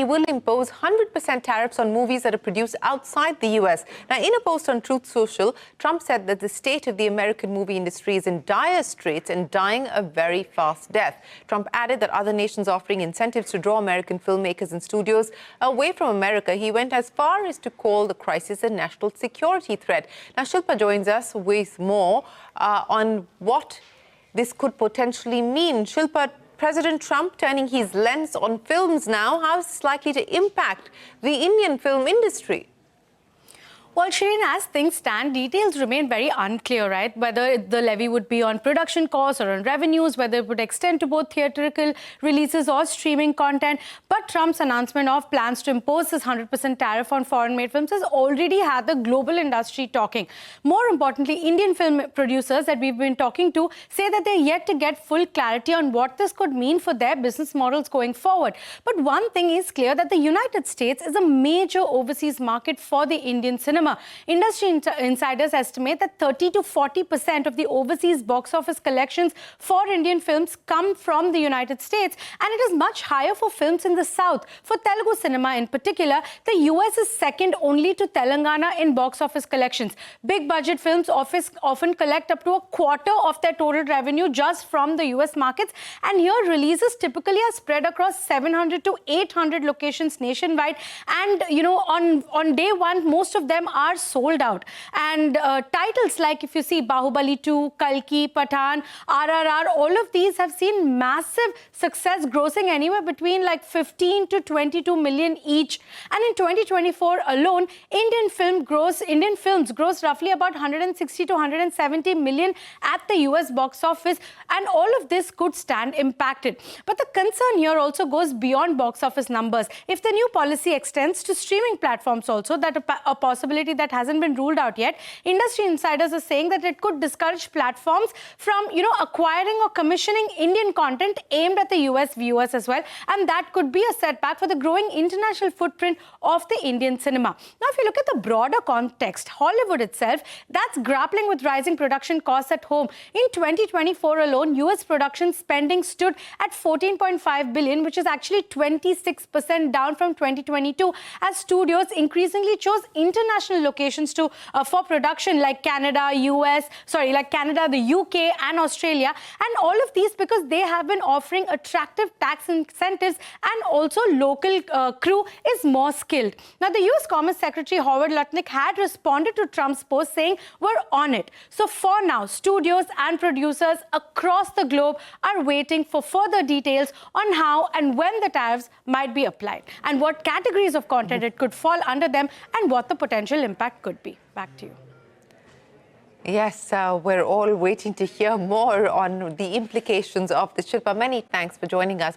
He will impose 100% tariffs on movies that are produced outside the US. Now, in a post on Truth Social, Trump said that the state of the American movie industry is in dire straits and dying a very fast death. Trump added that other nations offering incentives to draw American filmmakers and studios away from America. He went as far as to call the crisis a national security threat. Now, Shilpa joins us with more on what this could potentially mean. Shilpa, President Trump turning his lens on films now, how is this likely to impact the Indian film industry? Well, Shireen, as things stand, details remain very unclear, right? Whether the levy would be on production costs or on revenues, whether it would extend to both theatrical releases or streaming content. But Trump's announcement of plans to impose this 100% tariff on foreign-made films has already had the global industry talking. More importantly, Indian film producers that we've been talking to say that they're yet to get full clarity on what this could mean for their business models going forward. But one thing is clear, that the United States is a major overseas market for the Indian cinema. Industry insiders estimate that 30 to 40% of the overseas box office collections for Indian films come from the United States, and it is much higher for films in the South. For Telugu cinema in particular, the US is second only to Telangana in box office collections. Big budget films often collect up to a quarter of their total revenue just from the US markets, and here releases typically are spread across 700 to 800 locations nationwide, and on day one most of them are sold out. And titles like, if you see Bahubali 2, Kalki, Pathan, RRR, all of these have seen massive success, grossing anywhere between like 15 to 22 million each. And in 2024 alone, Indian films grossed roughly about 160 to 170 million at the US box office, and all of this could stand impacted. But the concern here also goes beyond box office numbers. If the new policy extends to streaming platforms also, that a possibility that hasn't been ruled out yet, industry insiders are saying that it could discourage platforms from, acquiring or commissioning Indian content aimed at the US viewers as well. And that could be a setback for the growing international footprint of the Indian cinema. Now, if you look at the broader context, Hollywood itself, that's grappling with rising production costs at home. In 2024 alone, US production spending stood at $14.5 billion, which is actually 26% down from 2022, as studios increasingly chose international locations for production, like Canada, the UK and Australia, and all of these because they have been offering attractive tax incentives, and also local crew is more skilled. Now, the US Commerce Secretary Howard Lutnick had responded to Trump's post saying, "We're on it." So for now, studios and producers across the globe are waiting for further details on how and when the tariffs might be applied, and what categories of content it could fall under them, and what the potential impact could be. Back to you. Yes, we're all waiting to hear more on the implications of this. Shilpa, many thanks for joining us. But